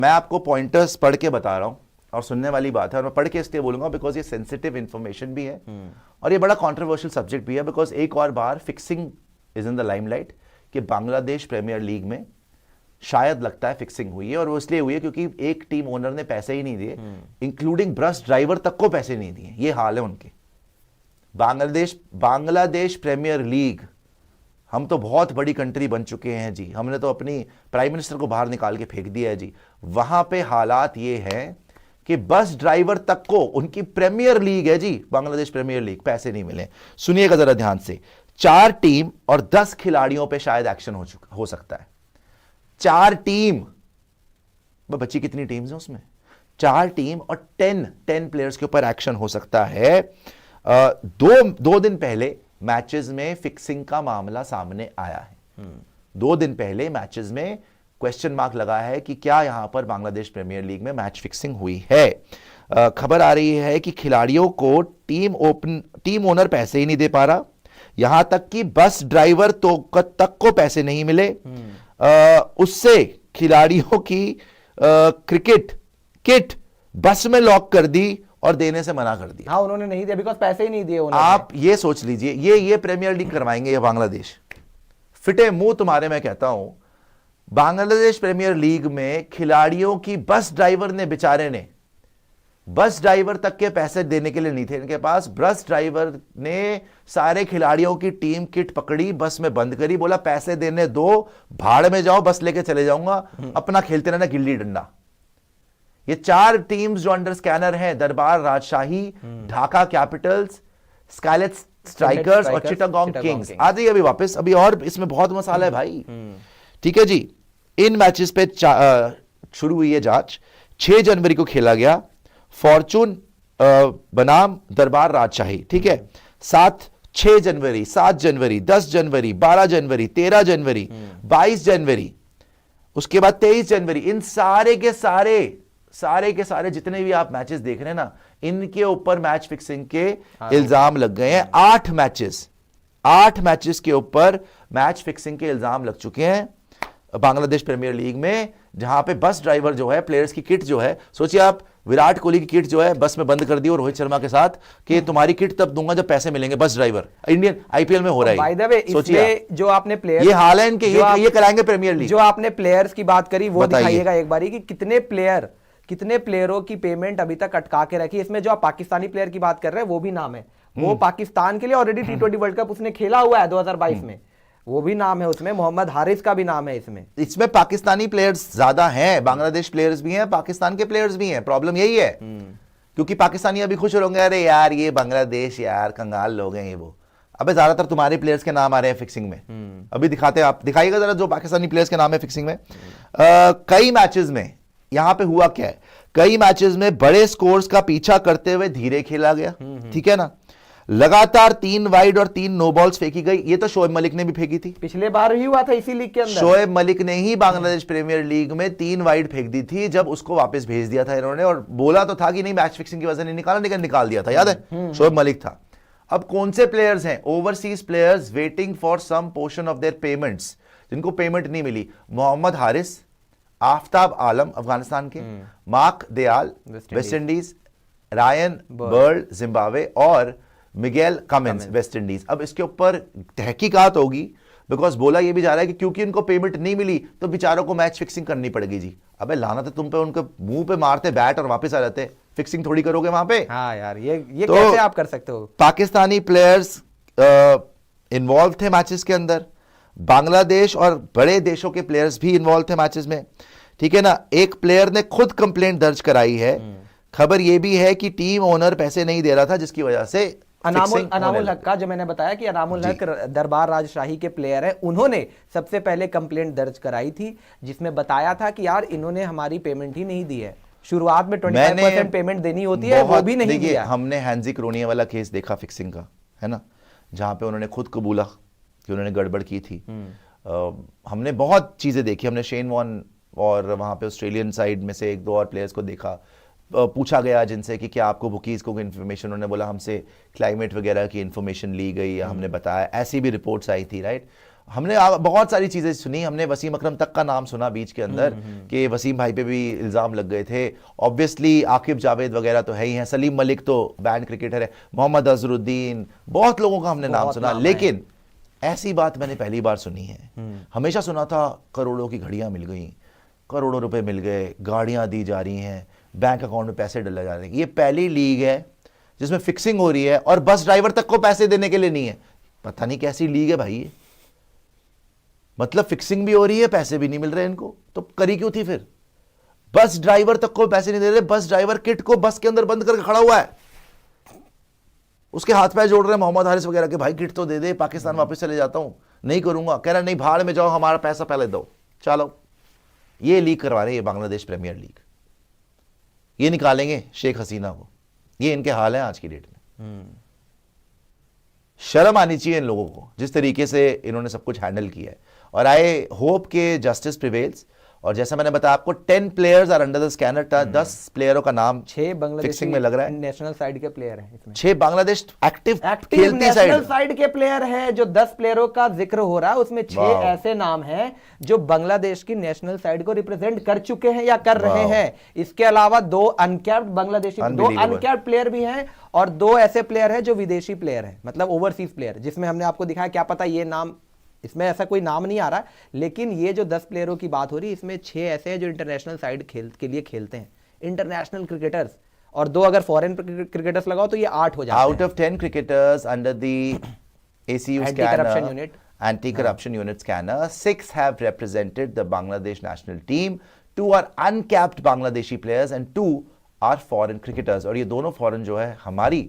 मैं आपको पॉइंटर्स पढ़ के बता रहा हूं और सुनने वाली बात है, और मैं पढ़ के इसलिए बोलूंगा बिकॉज ये सेंसिटिव इंफॉर्मेशन भी है और ये बड़ा कंट्रोवर्शियल सब्जेक्ट भी है। बिकॉज एक और बार fixing is in the limelight कि बांग्लादेश प्रीमियर लीग में शायद लगता है फिक्सिंग हुई है, और वो इसलिए हुई है क्योंकि एक टीम ओनर ने पैसे ही नहीं दिए, इंक्लूडिंग बस ड्राइवर तक को पैसे नहीं दिए। ये हाल है उनके। बांग्लादेश प्रीमियर लीग, हम तो बहुत बड़ी कंट्री बन चुके हैं जी, हमने तो अपनी प्राइम मिनिस्टर को बाहर निकाल के फेंक दिया है जी। वहां पे हालात ये हैं कि बस ड्राइवर तक को, उनकी प्रीमियर लीग है जी बांग्लादेश प्रीमियर लीग, पैसे नहीं मिले। सुनिएगा जरा ध्यान से, 4 टीम और 10 खिलाड़ियों पे शायद एक्शन हो सकता है। 4 टीम, बच्ची कितनी टीम्स हैं उसमें, 4 टीम और 10 प्लेयर्स के ऊपर एक्शन हो सकता है। दो दिन पहले मैचेस में फिक्सिंग का मामला सामने आया है। 2 दिन पहले मैचेस में क्वेश्चन मार्क लगा है कि क्या यहां पर बांग्लादेश प्रीमियर लीग में मैच फिक्सिंग हुई है। खबर आ रही है कि खिलाड़ियों को टीम ओनर पैसे ही नहीं दे पा रहा, यहां तक कि बस ड्राइवर तक को पैसे नहीं मिले। उससे खिलाड़ियों की क्रिकेट किट बस में लॉक कर दी और देने से मना कर दिया। हाँ, उन्होंने नहीं दिया बिकॉज पैसे ही नहीं दिए उन्होंने। आप ये सोच लीजिए, ये प्रीमियर लीग करवाएंगे ये बांग्लादेश, फिटे मुंह तुम्हारे। मैं कहता हूं बांग्लादेश प्रीमियर लीग में खिलाड़ियों की, बस ड्राइवर ने बेचारे ने, बस ड्राइवर तक के पैसे देने के लिए नहीं थे इनके पास। बस ड्राइवर ने सारे खिलाड़ियों की टीम किट पकड़ी, बस में बंद करी, बोला पैसे देने दो, भाड़ में जाओ, बस लेके चले जाऊंगा, अपना खेलते रहना गिल्ली डंडा। ये 4 टीम्स जो अंडर स्कैनर हैं, दरबार राजशाही, ढाका कैपिटल्स, स्काइलेट स्ट्राइकर्स और चिटागोंग किंग्स। आ जाइए अभी वापस, अभी और इसमें बहुत मसाला है भाई। ठीक है जी, इन मैचेस पे शुरू हुई है जांच। 6 जनवरी को खेला गया फॉर्चून बनाम दरबार राजशाही, ठीक है। 6 जनवरी, 7 जनवरी, 10 जनवरी, 12 जनवरी, 13 जनवरी, 22 जनवरी, उसके बाद 23 जनवरी, इन सारे के सारे जितने भी आप मैचेस देख रहे हैं ना, इनके ऊपर मैच फिक्सिंग के इल्जाम लग गए हैं। 8 मैचेस के ऊपर मैच फिक्सिंग के इल्जाम लग चुके हैं बांग्लादेश प्रीमियर लीग में, जहां पे बस ड्राइवर जो है, प्लेयर्स की किट जो है, सोचिए आप, विराट कोहली की किट जो है बस में बंद कर दी और रोहित शर्मा के साथ कि तुम्हारी किट तब दूंगा जब पैसे मिलेंगे। बस ड्राइवर इंडियन आईपीएल में हो रहा है। सोचिए जो आपने प्लेयर, ये हाल है इनके, ये कराएंगे प्रीमियर लीग। जो आपने प्लेयर्स की बात करी वो दिखाइएगा एक बारी कि कितने प्लेयरों की पेमेंट अभी तक अटका के रखी। इसमें जो आप पाकिस्तानी प्लेयर की बात कर रहे हैं वो भी नाम है, वो पाकिस्तान के लिए ऑलरेडी T20 वर्ल्ड कप उसने खेला हुआ है 2022 में, वो भी नाम है उसमें। मोहम्मद हारिस का भी नाम है इसमें पाकिस्तानी प्लेयर्स ज्यादा हैं, बांग्लादेश प्लेयर्स भी हैं, पाकिस्तान के प्लेयर्स भी हैं। प्रॉब्लम यही है क्योंकि पाकिस्तानी अभी खुश होंगे, अरे यार ये बांग्लादेश यार कंगाल लोग हैं ये वो। अबे ज्यादातर तुम्हारे प्लेयर्स के नाम आ रहे हैं फिक्सिंग में। अभी दिखाते हैं, आप दिखाइएगा जरा जो पाकिस्तानी प्लेयर्स के नाम है फिक्सिंग में। कई मैचेस में यहां पे हुआ क्या है, कई मैचेस में बड़े स्कोर्स का पीछा करते हुए धीरे खेला गया, ठीक है ना। लगातार 3 वाइड और 3 नो बॉल्स फेंकी गई। ये तो शोएब मलिक ने भी फेंकी थी, पिछले बार ही हुआ था इसी लीग के अंदर। शोएब मलिक ने ही बांग्लादेश प्रीमियर लीग में 3 वाइड फेंक दी थी, जब उसको वापस भेज दिया था इन्होंने, और बोला तो था कि नहीं मैच फिक्सिंग की वजह नहीं निकाला, लेकिन निकाल दिया था, याद है, शोएब मलिक था। अब कौन से प्लेयर्स हैं, overseas players waiting for some portion of their payments, जिनको पेमेंट नहीं मिली। मोहम्मद हारिस, आफ्ताब आलम अफगानिस्तान के, Mark Deyal West Indies, Ryan Burl Zimbabwe और मिगेल कमिंस वेस्ट इंडीज। अब इसके ऊपर तहकीकात होगी, बिकॉज बोला यह भी जा रहा है कि क्योंकि इनको पेमेंट नहीं मिली तो बेचारों को मैच फिक्सिंग करनी पड़ेगी जी। अबे लाना तो तुम पे, उनके मुंह पे मारते बैट और वापस आ जाते, फिक्सिंग थोड़ी करोगे वहां पे। हाँ यार, ये तो कैसे आप कर सकते हो। पाकिस्तानी प्लेयर्स इन्वॉल्व थे मैचेस के अंदर, बांग्लादेश और बड़े देशों के प्लेयर्स भी इन्वॉल्व थे मैचेस में, ठीक है ना। एक प्लेयर ने खुद कंप्लेंट दर्ज कराई है। खबर यह भी है कि टीम ओनर पैसे नहीं दे रहा था, जिसकी वजह से अनामुल हक का, जो मैंने बताया कि अनामुल हक दरबार राजशाही के प्लेयर हैं, उन्होंने सबसे पहले कंप्लेंट दर्ज कराई थी, जिसमें बताया था कि यार इन्होंने हमारी पेमेंट ही नहीं दी है। शुरुआत में 25% पेमेंट देनी होती है, वो भी नहीं दिया। हमने हैंजी क्रोनिया वाला केस देखा फिक्सिंग का, है ना, जहां पे उन्होंने खुद कबूला कि उन्होंने गड़बड़ की थी। हमने बहुत चीजें देखी, हमने शेन वॉन और वहां पे ऑस्ट्रेलियन साइड में से 1-2 और प्लेयर्स को देखा। पूछा गया जिनसे कि क्या आपको बुकीज को इन्फॉर्मेशन, उन्होंने बोला हमसे क्लाइमेट वगैरह की इन्फॉर्मेशन ली गई या हमने बताया, ऐसी भी रिपोर्ट्स आई थी, राइट। हमने बहुत सारी चीजें सुनी, हमने वसीम अकरम तक का नाम सुना बीच के अंदर कि वसीम भाई पे भी इल्जाम लग गए थे। ऑब्वियसली आकिब जावेद वगैरह तो है ही हैं, सलीम मलिक तो बैंड क्रिकेटर है, मोहम्मद अजहरुद्दीन, बहुत लोगों का हमने नाम सुना, लेकिन ऐसी बात मैंने पहली बार सुनी है। हमेशा सुना था करोड़ों की घड़ियां मिल गई, करोड़ों रुपए मिल गए, गाड़ियां दी जा रही हैं, बैंक अकाउंट में पैसे डले जा रहे हैं। ये पहली लीग है जिसमें फिक्सिंग हो रही है और बस ड्राइवर तक को पैसे देने के लिए नहीं है। पता नहीं कैसी लीग है भाई ये, मतलब फिक्सिंग भी हो रही है, पैसे भी नहीं मिल रहे इनको, तो करी क्यों थी फिर? बस ड्राइवर तक को पैसे नहीं दे रहे, बस ड्राइवर किट को बस के अंदर बंद करके खड़ा हुआ है, उसके हाथ पैर जोड़ रहे हैं मोहम्मद हारिस वगैरह के, भाई किट तो दे दे, पाकिस्तान वापस चले जाता हूं। नहीं करूंगा, कह रहा नहीं भाड़ में जाओ, हमारा पैसा पहले दो, चलो। ये लीग करवा रहे हैं, ये बांग्लादेश प्रीमियर लीग, ये निकालेंगे शेख हसीना को, ये इनके हाल है आज की डेट में। शर्म आनी चाहिए इन लोगों को, जिस तरीके से इन्होंने सब कुछ हैंडल किया है। और आई होप के जस्टिस प्रिवेल्स। और जैसा मैंने बताया आपको, 10 players are under the scanner, 10 प्लेयरों का नाम 6 बांग्लादेश फिक्सिंग में लग रहा है। नेशनल साइड के प्लेयर हैं इसमें, 6 बांग्लादेश एक्टिव खेलती नेशनल साइड के प्लेयर हैं। जो 10 प्लेयरों का जिक्र हो रहा है उसमें 6 ऐसे नाम हैं जो बांग्लादेश की नेशनल साइड को रिप्रेजेंट कर चुके हैं या कर रहे हैं। इसके अलावा 2 अनकैप्ड बांग्लादेशी, 2 अनकैप्ड प्लेयर भी हैं और 2 ऐसे प्लेयर हैं जो विदेशी प्लेयर हैं, मतलब ओवरसीज प्लेयर, जिसमें हमने आपको दिखाया, क्या पता ये नाम, इसमें ऐसा कोई नाम नहीं आ रहा, लेकिन ये जो 10 प्लेयरों की बात हो रही है इसमें 6 ऐसे हैं जो इंटरनेशनल साइड के लिए खेलते हैं, इंटरनेशनल क्रिकेटर्स, और 2 अगर फॉरेन क्रिकेटर्स लगाओ तो ये 8 हो जाते हैं। Out of 10 cricketers under the ACU Anti-Corruption Unit, Anti-Corruption Unit scanner, 6 have represented the Bangladesh national team, 2 are uncapped Bangladeshi players and 2 are foreign cricketers। और ये दोनों फॉरेन जो है, हमारी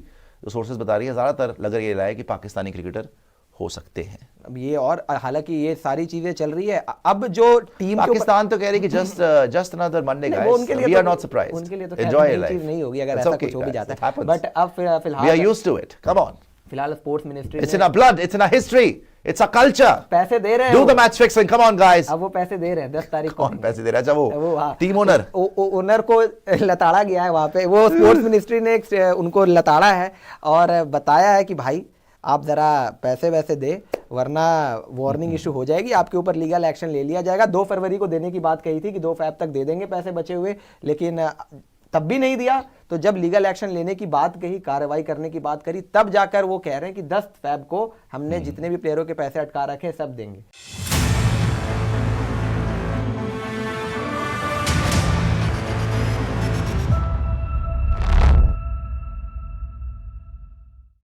जो सोर्सेज बता रही है, ज्यादातर लग रहा है कि पाकिस्तानी क्रिकेटर हो सकते हैं। अब ये, और हालांकि ये सारी चीजें चल रही है, अब जो टीम पाकिस्तान तो कह रही है कि just another Monday guys, we are not surprised, उनके लिए तो एंजॉय नई लाइफ, चीज नहीं होगी अगर ऐसा कुछ हो भी जाता है, बट अब फिलहाल we are used to it, come on, फिलहाल sports ministry, it's in our blood, it's in our history, it's a culture, पैसे दे रहे हैं, do the match fixing, come on guys. अब वो पैसे दे रहे हैं 10 तारीख को। कौन पैसे दे रहा है? अच्छा वो टीम ओनर, ओनर को लताड़ा गया है वहां पे, वो स्पोर्ट्स मिनिस्ट्री ने उनको लताड़ा है और बताया है कि भाई आप जरा पैसे वैसे दे, वरना वार्निंग इशू हो जाएगी, आपके ऊपर लीगल एक्शन ले लिया जाएगा। 2 फरवरी को देने की बात कही थी कि 2 फ़रवरी तक दे देंगे पैसे बचे हुए, लेकिन तब भी नहीं दिया। तो जब लीगल एक्शन लेने की बात कही, कार्रवाई करने की बात करी, तब जाकर वो कह रहे हैं कि 10 फरवरी को हमने जितने भी प्लेयरों के पैसे अटका रखे सब देंगे।